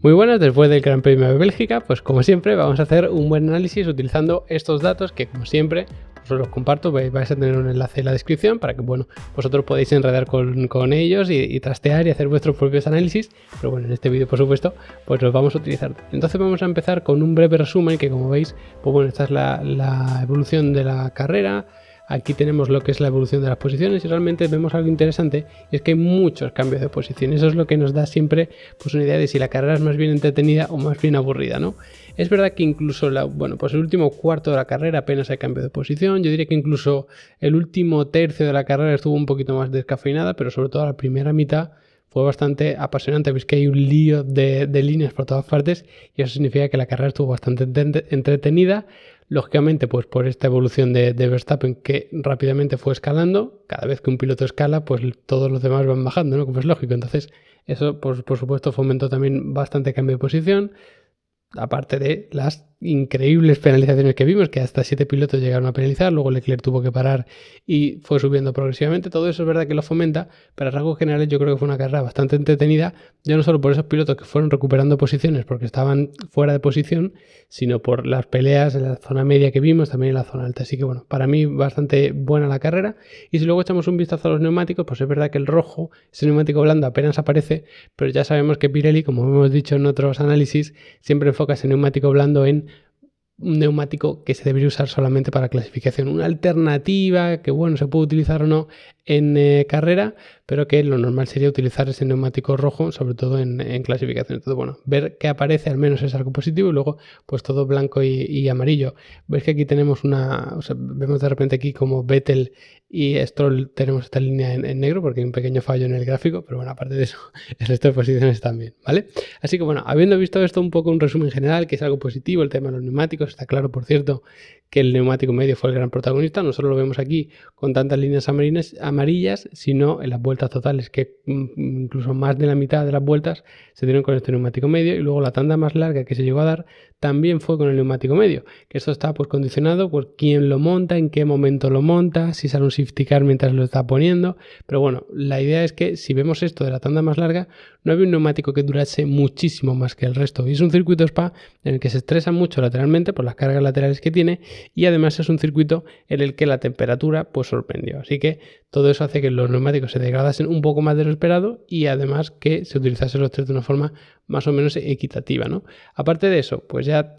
Muy buenas, después del Gran Premio de Bélgica, pues como siempre vamos a hacer un buen análisis utilizando estos datos que como siempre os los comparto, vais a tener un enlace en la descripción para que vosotros podáis enredar con ellos y trastear y hacer vuestros propios análisis, pero bueno, en este vídeo por supuesto pues los vamos a utilizar. Entonces vamos a empezar con un breve resumen que como veis, pues bueno, esta es la evolución de la carrera. Aquí tenemos lo que es la evolución de las posiciones y realmente vemos algo interesante, y es que hay muchos cambios de posición. Eso es lo que nos da siempre pues una idea de si la carrera es más bien entretenida o más bien aburrida, ¿no? Es verdad que incluso pues el último cuarto de la carrera apenas hay cambio de posición. Yo diría que incluso el último tercio de la carrera estuvo un poquito más descafeinada, pero sobre todo la primera mitad fue bastante apasionante. Veis que hay un lío de líneas por todas partes y eso significa que la carrera estuvo bastante entretenida. Lógicamente, pues por esta evolución de Verstappen que rápidamente fue escalando, cada vez que un piloto escala, pues todos los demás van bajando, ¿no? Como es lógico. Entonces, eso por supuesto fomentó también bastante cambio de posición. Aparte de las increíbles penalizaciones que vimos, que hasta 7 pilotos llegaron a penalizar, luego Leclerc tuvo que parar y fue subiendo progresivamente. Todo eso es verdad que lo fomenta, pero a rasgos generales yo creo que fue una carrera bastante entretenida, ya no solo por esos pilotos que fueron recuperando posiciones porque estaban fuera de posición, sino por las peleas en la zona media que vimos, también en la zona alta. Así que bueno, para mí bastante buena la carrera. Y si luego echamos un vistazo a los neumáticos, pues es verdad que el rojo, ese neumático blando apenas aparece, pero ya sabemos que Pirelli, como hemos dicho en otros análisis, siempre enfoca ese neumático blando en un neumático que se debería usar solamente para clasificación, una alternativa que bueno, se puede utilizar o no en carrera, pero que lo normal sería utilizar ese neumático rojo, sobre todo en clasificación. Entonces bueno, ver que aparece al menos es algo positivo, y luego pues todo blanco y amarillo. Veis que aquí tenemos vemos de repente aquí como Vettel y Stroll tenemos esta línea en negro porque hay un pequeño fallo en el gráfico, pero bueno, aparte de eso, el resto de posiciones también, ¿vale? Así que bueno, habiendo visto esto un poco un resumen general, que es algo positivo, el tema de los neumáticos, está claro, por cierto, que el neumático medio fue el gran protagonista. No solo lo vemos aquí con tantas líneas amarillas, sino en las vueltas totales, que incluso más de la mitad de las vueltas se dieron con este neumático medio, y luego la tanda más larga que se llegó a dar también fue con el neumático medio, que esto está pues condicionado por quién lo monta, en qué momento lo monta, si sale un safety car mientras lo está poniendo. Pero bueno, la idea es que si vemos esto de la tanda más larga, no había un neumático que durase muchísimo más que el resto, y es un circuito Spa en el que se estresa mucho lateralmente por las cargas laterales que tiene, y además es un circuito en el que la temperatura pues sorprendió. Así que todo eso hace que los neumáticos se degradasen un poco más de lo esperado, y además que se utilizasen los tres de una forma más o menos equitativa, ¿no? Aparte de eso, pues ya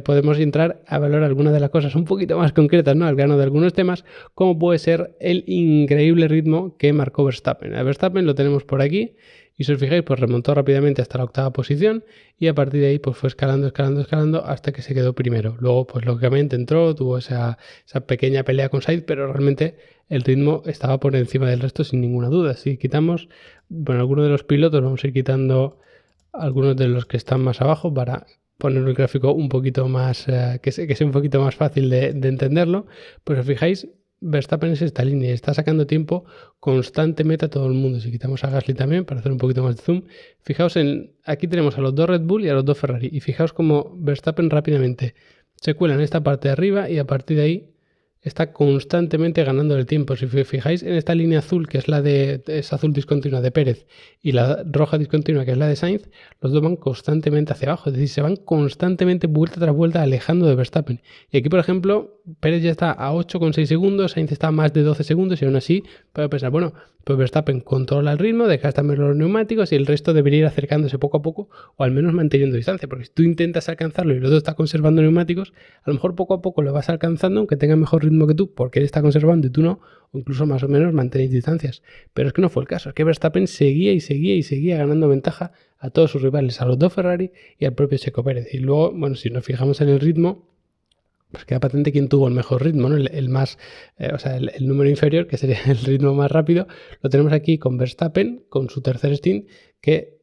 podemos entrar a valorar algunas de las cosas un poquito más concretas, ¿no? Al grano de algunos temas, como puede ser el increíble ritmo que marcó Verstappen. A Verstappen lo tenemos por aquí, y si os fijáis, pues remontó rápidamente hasta la 8ª posición, y a partir de ahí pues fue escalando hasta que se quedó primero. Luego pues lógicamente entró, tuvo esa pequeña pelea con Sainz, pero realmente el ritmo estaba por encima del resto sin ninguna duda. Si quitamos, bueno, algunos de los pilotos, vamos a ir quitando algunos de los que están más abajo para poner el gráfico un poquito más, que sea un poquito más fácil de entenderlo. Pues os fijáis, Verstappen es esta línea y está sacando tiempo constantemente a todo el mundo. Si quitamos a Gasly también para hacer un poquito más de zoom, fijaos aquí tenemos a los dos Red Bull y a los dos Ferrari, y fijaos cómo Verstappen rápidamente se cuela en esta parte de arriba y a partir de ahí está constantemente ganando el tiempo. Si fijáis en esta línea azul, que es azul discontinua de Pérez, y la roja discontinua, que es la de Sainz, los dos van constantemente hacia abajo, es decir, se van constantemente vuelta tras vuelta alejando de Verstappen. Y aquí, por ejemplo, Pérez ya está a 8,6 segundos, Sainz está a más de 12 segundos, y aún así puede pensar, bueno, pues Verstappen controla el ritmo, deja también los neumáticos, y el resto debería ir acercándose poco a poco, o al menos manteniendo distancia, porque si tú intentas alcanzarlo y el otro está conservando neumáticos, a lo mejor poco a poco lo vas alcanzando, aunque tenga mejor ritmo que tú, porque él está conservando y tú no, o incluso más o menos mantenéis distancias. Pero es que no fue el caso, es que Verstappen seguía ganando ventaja a todos sus rivales, a los dos Ferrari y al propio Checo Pérez. Y luego, bueno, si nos fijamos en el ritmo, pues queda patente quién tuvo el mejor ritmo, ¿no? El más, el número inferior, que sería el ritmo más rápido, lo tenemos aquí con Verstappen, con su tercer stint, que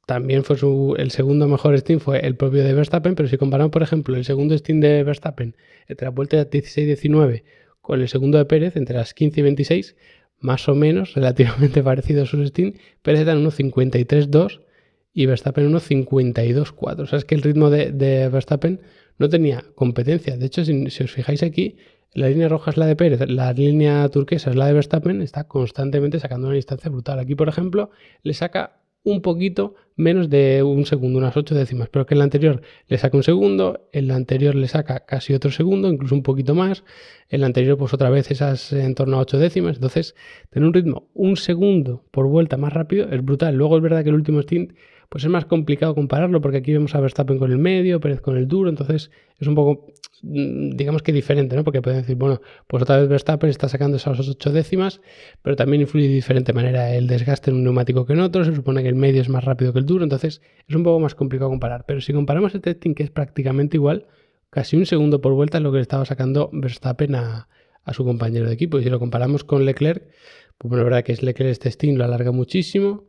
también fue el segundo mejor stint, fue el propio de Verstappen. Pero si comparamos, por ejemplo, el segundo stint de Verstappen entre las vueltas 16 y 19 con el segundo de Pérez entre las 15 y 26, más o menos relativamente parecido a su stint. Pérez está en 1.53.2 y Verstappen en 1.52.4. O sea, es que el ritmo de Verstappen no tenía competencia. De hecho, si os fijáis aquí, la línea roja es la de Pérez, la línea turquesa es la de Verstappen, está constantemente sacando una distancia brutal. Aquí, por ejemplo, le saca un poquito menos de un segundo, unas 8 décimas, pero que en la anterior le saca un segundo, en la anterior le saca casi otro segundo, incluso un poquito más, en la anterior pues otra vez esas en torno a 8 décimas, entonces tener un ritmo un segundo por vuelta más rápido es brutal. Luego es verdad que el último stint pues es más complicado compararlo porque aquí vemos a Verstappen con el medio, Pérez con el duro, entonces es un poco, digamos que diferente, ¿no? Porque pueden decir, bueno, pues otra vez Verstappen está sacando esas 8 décimas, pero también influye de diferente manera el desgaste en un neumático que en otro, se supone que el medio es más rápido que el duro, entonces es un poco más complicado comparar, pero si comparamos el testing, que es prácticamente igual, casi un segundo por vuelta es lo que le estaba sacando Verstappen a su compañero de equipo, y si lo comparamos con Leclerc, pues bueno, la verdad que es Leclerc este stint lo alarga muchísimo,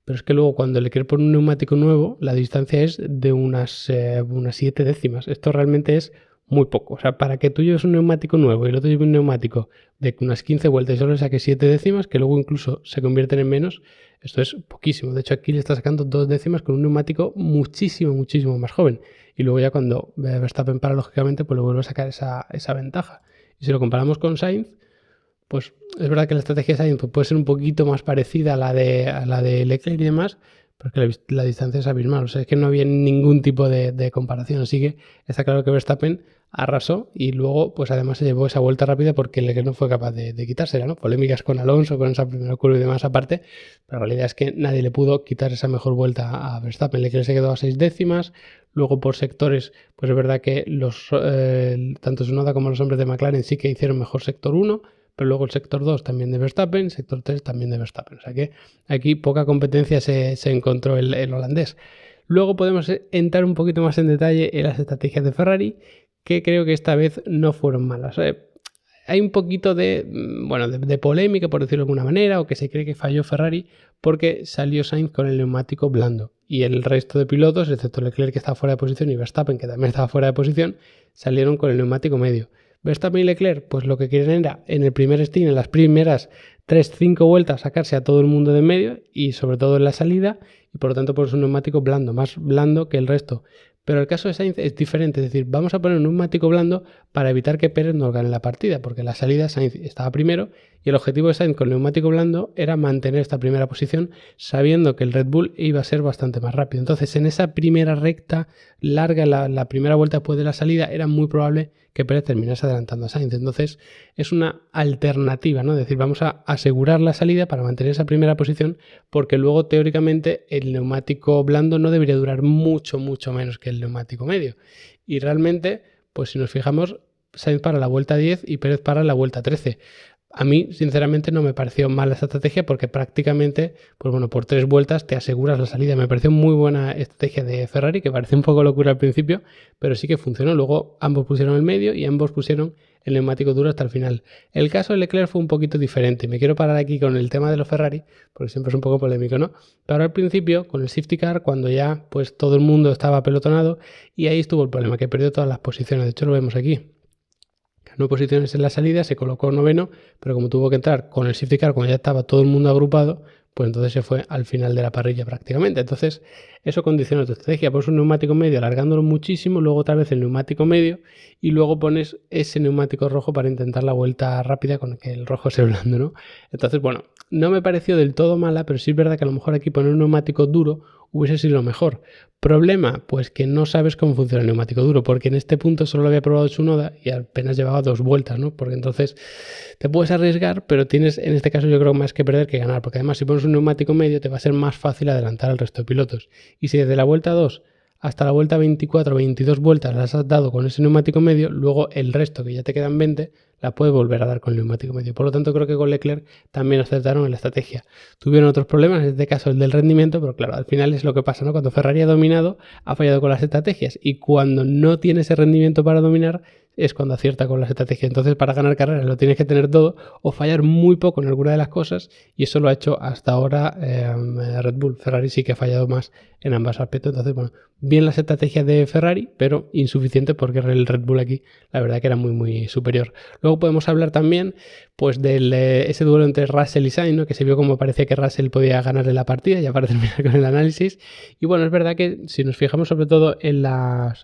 pero es que luego cuando Leclerc pone un neumático nuevo, la distancia es de unas 7 décimas. Esto realmente es muy poco. O sea, para que tú lleves un neumático nuevo y el otro lleve un neumático de unas 15 vueltas y solo le saque 7 décimas, que luego incluso se convierten en menos, esto es poquísimo. De hecho, aquí le está sacando 2 décimas con un neumático muchísimo, muchísimo más joven. Y luego ya cuando Verstappen para, lógicamente, pues le vuelve a sacar esa ventaja. Y si lo comparamos con Sainz, pues es verdad que la estrategia de Sainz puede ser un poquito más parecida a la de Leclerc y demás, porque la distancia es abismal. O sea, es que no había ningún tipo de comparación. Así que está claro que Verstappen arrasó y luego, pues además se llevó esa vuelta rápida porque Leclerc no fue capaz de quitársela, ¿no? Polémicas con Alonso, con esa primera curva y demás aparte, pero la realidad es que nadie le pudo quitar esa mejor vuelta a Verstappen. Leclerc se quedó a 6 décimas. Luego por sectores, pues es verdad que tanto Tsunoda como los hombres de McLaren sí que hicieron mejor sector 1, pero luego el sector 2 también de Verstappen, sector 3 también de Verstappen. O sea que aquí poca competencia se encontró el holandés. Luego podemos entrar un poquito más en detalle en las estrategias de Ferrari, que creo que esta vez no fueron malas. Hay un poquito de polémica, por decirlo de alguna manera, o que se cree que falló Ferrari porque salió Sainz con el neumático blando y el resto de pilotos, excepto Leclerc que estaba fuera de posición y Verstappen que también estaba fuera de posición, salieron con el neumático medio. Verstappen y Leclerc, pues lo que quieren era en el primer stint, en las primeras 3-5 vueltas, sacarse a todo el mundo de en medio y sobre todo en la salida, y por lo tanto pues un neumático blando, más blando que el resto. Pero el caso de Sainz es diferente, es decir, vamos a poner un neumático blando para evitar que Pérez nos gane la partida, porque en la salida Sainz estaba primero y el objetivo de Sainz con el neumático blando era mantener esta primera posición sabiendo que el Red Bull iba a ser bastante más rápido. Entonces en esa primera recta larga, la primera vuelta después de la salida, era muy probable que Pérez terminase adelantando a Sainz. Entonces es una alternativa, ¿no? Es decir, vamos a asegurar la salida para mantener esa primera posición, porque luego teóricamente el neumático blando no debería durar mucho menos que el neumático medio. Y realmente, pues si nos fijamos, Sainz para la vuelta 10 y Pérez para la vuelta 13. A mí, sinceramente, no me pareció mala esta estrategia porque prácticamente, pues bueno, por 3 vueltas te aseguras la salida. Me pareció muy buena estrategia de Ferrari, que parecía un poco locura al principio, pero sí que funcionó. Luego ambos pusieron el medio y ambos pusieron el neumático duro hasta el final. El caso de Leclerc fue un poquito diferente. Me quiero parar aquí con el tema de los Ferrari, porque siempre es un poco polémico, ¿no? Pero al principio, con el safety car, cuando ya pues todo el mundo estaba apelotonado, y ahí estuvo el problema, que perdió todas las posiciones. De hecho, lo vemos aquí. Ganó posiciones en la salida, se colocó noveno, pero como tuvo que entrar con el safety car cuando ya estaba todo el mundo agrupado, pues entonces se fue al final de la parrilla prácticamente. Entonces eso condiciona tu estrategia. Pones un neumático medio alargándolo muchísimo, luego otra vez el neumático medio y luego pones ese neumático rojo para intentar la vuelta rápida con que el rojo sea blando, ¿no? Entonces, bueno, no me pareció del todo mala, pero sí es verdad que a lo mejor aquí poner un neumático duro hubiese sido mejor. Problema, pues que no sabes cómo funciona el neumático duro, porque en este punto solo lo había probado Tsunoda y apenas llevaba 2 vueltas, ¿no? Porque entonces te puedes arriesgar, pero tienes en este caso yo creo más que perder que ganar, porque además si pones un neumático medio te va a ser más fácil adelantar al resto de pilotos. Y si desde la vuelta 2 hasta la vuelta 24 o 22 vueltas las has dado con ese neumático medio, luego el resto, que ya te quedan 20, la puedes volver a dar con el neumático medio. Por lo tanto, creo que con Leclerc también acertaron en la estrategia. Tuvieron otros problemas, en este caso el del rendimiento, pero claro, al final es lo que pasa, ¿no? Cuando Ferrari ha dominado, ha fallado con las estrategias, y cuando no tiene ese rendimiento para dominar, es cuando acierta con las estrategias. Entonces, para ganar carreras lo tienes que tener todo o fallar muy poco en alguna de las cosas, y eso lo ha hecho hasta ahora Red Bull. Ferrari sí que ha fallado más en ambos aspectos. Entonces, bueno, bien las estrategias de Ferrari, pero insuficiente porque el Red Bull aquí la verdad que era muy superior. Luego podemos hablar también pues de ese duelo entre Russell y Sainz, ¿no? Que se vio como parecía que Russell podía ganarle la partida, ya para terminar con el análisis. Y bueno, es verdad que si nos fijamos sobre todo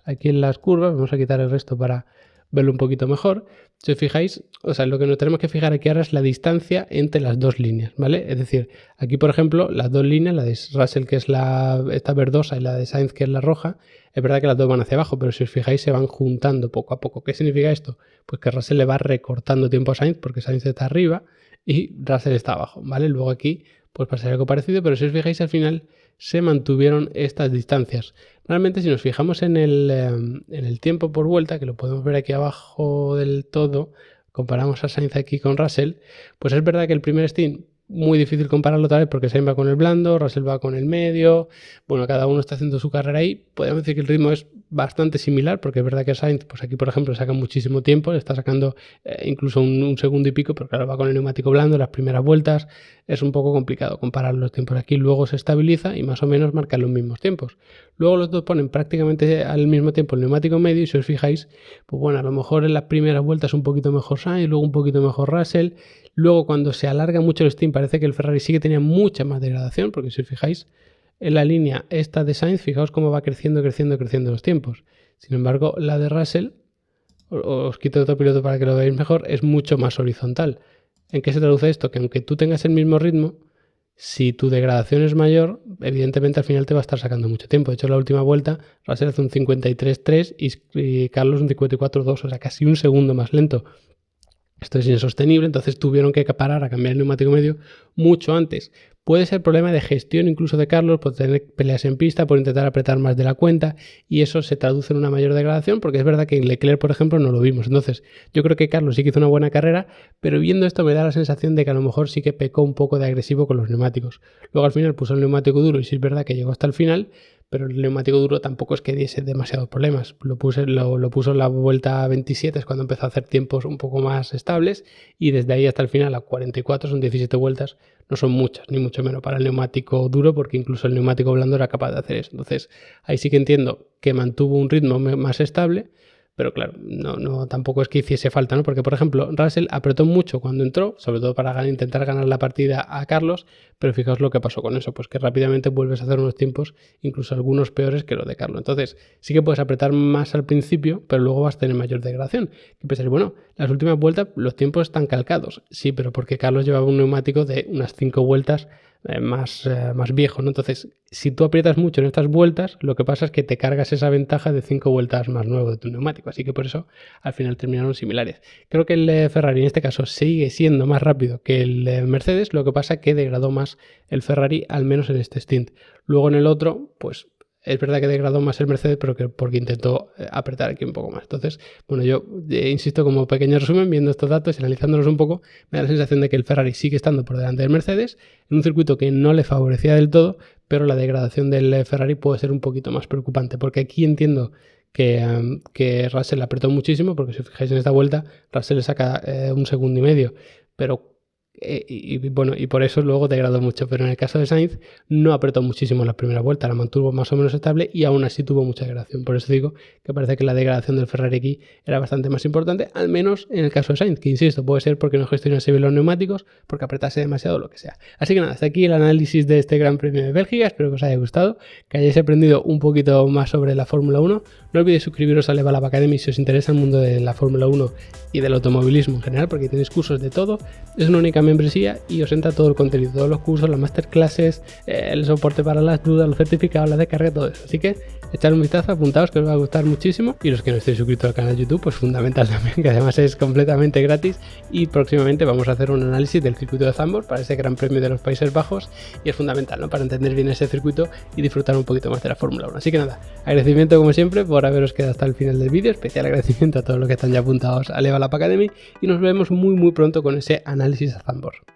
aquí en las curvas, vamos a quitar el resto para verlo un poquito mejor. Si os fijáis, o sea, lo que nos tenemos que fijar aquí ahora es la distancia entre las dos líneas, ¿vale? Es decir, aquí por ejemplo, las dos líneas, la de Russell que es esta verdosa y la de Sainz que es la roja, es verdad que las dos van hacia abajo, pero si os fijáis se van juntando poco a poco. ¿Qué significa esto? Pues que Russell le va recortando tiempo a Sainz porque Sainz está arriba y Russell está abajo, ¿vale? Luego aquí pues pasaría algo parecido, pero si os fijáis al final se mantuvieron estas distancias. Realmente si nos fijamos en el tiempo por vuelta, que lo podemos ver aquí abajo del todo, comparamos a Sainz aquí con Russell, pues es verdad que el primer stint muy difícil compararlo otra vez porque Sainz va con el blando, Russell va con el medio, bueno, cada uno está haciendo su carrera ahí. Podemos decir que el ritmo es bastante similar porque es verdad que Sainz, pues aquí por ejemplo saca muchísimo tiempo, le está sacando incluso un segundo y pico, pero claro, va con el neumático blando, las primeras vueltas, es un poco complicado comparar los tiempos aquí. Luego se estabiliza y más o menos marcan los mismos tiempos. Luego los dos ponen prácticamente al mismo tiempo el neumático medio y si os fijáis, pues bueno, a lo mejor en las primeras vueltas un poquito mejor Sainz, luego un poquito mejor Russell. Luego cuando se alarga mucho el stint parece que el Ferrari sí que tenía mucha más degradación, porque si os fijáis en la línea esta de Sainz, fijaos cómo va creciendo los tiempos. Sin embargo, la de Russell, os quito otro piloto para que lo veáis mejor, es mucho más horizontal. ¿En qué se traduce esto? Que aunque tú tengas el mismo ritmo, si tu degradación es mayor, evidentemente al final te va a estar sacando mucho tiempo. De hecho, en la última vuelta, Russell hace un 53.3 y Carlos un 54.2, o sea, casi un segundo más lento. Esto es insostenible, entonces tuvieron que parar a cambiar el neumático medio mucho antes. Puede ser problema de gestión incluso de Carlos por tener peleas en pista, por intentar apretar más de la cuenta y eso se traduce en una mayor degradación porque es verdad que en Leclerc, por ejemplo, no lo vimos. Entonces yo creo que Carlos sí que hizo una buena carrera, pero viendo esto me da la sensación de que a lo mejor sí que pecó un poco de agresivo con los neumáticos. Luego al final puso el neumático duro y sí es verdad que llegó hasta el final, pero el neumático duro tampoco es que diese demasiados problemas. Lo puso en la vuelta 27, es cuando empezó a hacer tiempos un poco más estables y desde ahí hasta el final a 44 son 17 vueltas. No son muchas, ni mucho menos para el neumático duro, porque incluso el neumático blando era capaz de hacer eso. Entonces, ahí sí que entiendo que mantuvo un ritmo más estable, pero claro, no tampoco es que hiciese falta, ¿no? Porque, por ejemplo, Russell apretó mucho cuando entró, sobre todo para intentar ganar la partida a Carlos, pero fijaos lo que pasó con eso, pues que rápidamente vuelves a hacer unos tiempos, incluso algunos peores que los de Carlos. Entonces, sí que puedes apretar más al principio, pero luego vas a tener mayor degradación. Y pensáis, bueno, las últimas vueltas los tiempos están calcados. Sí, pero porque Carlos llevaba un neumático de unas 5 vueltas más viejo, ¿no? Entonces, si tú aprietas mucho en estas vueltas, lo que pasa es que te cargas esa ventaja de 5 vueltas más nuevo de tu neumático, así que por eso al final terminaron similares. Creo que el Ferrari en este caso sigue siendo más rápido que el Mercedes, lo que pasa es que degradó más el Ferrari, al menos en este stint. Luego en el otro, pues es verdad que degradó más el Mercedes, pero que porque intentó apretar aquí un poco más. Entonces, bueno, yo insisto, como pequeño resumen, viendo estos datos y analizándolos un poco, me da la sensación de que el Ferrari sigue estando por delante del Mercedes, en un circuito que no le favorecía del todo, pero la degradación del Ferrari puede ser un poquito más preocupante, porque aquí entiendo que Russell apretó muchísimo, porque si os fijáis en esta vuelta, Russell le saca un segundo y medio, pero y por eso luego degradó mucho, pero en el caso de Sainz no apretó muchísimo en la primera vuelta, la mantuvo más o menos estable y aún así tuvo mucha degradación. Por eso digo que parece que la degradación del Ferrari aquí era bastante más importante, al menos en el caso de Sainz, que insisto, puede ser porque no gestionase bien los neumáticos, porque apretase demasiado, lo que sea. Así que nada, hasta aquí el análisis de este Gran Premio de Bélgica. Espero que os haya gustado, que hayáis aprendido un poquito más sobre la Fórmula 1. No olvidéis suscribiros a Level Up Academy si os interesa el mundo de la Fórmula 1 y del automovilismo en general, porque tenéis cursos de todo. Es una única membresía y os entra todo el contenido, todos los cursos, las masterclasses, el soporte para las dudas, los certificados, la descarga, todo eso. Así que echad un vistazo, apuntaos que os va a gustar muchísimo, y los que no estéis suscritos al canal de YouTube, pues fundamental también, que además es completamente gratis, y próximamente vamos a hacer un análisis del circuito de Zandvoort para ese Gran Premio de los Países Bajos, y es fundamental, ¿no?, para entender bien ese circuito y disfrutar un poquito más de la Fórmula 1. Así que nada, agradecimiento como siempre por haberos quedado hasta el final del vídeo, especial agradecimiento a todos los que están ya apuntados a Level Up Academy, y nos vemos muy pronto con ese análisis a Zandvoort.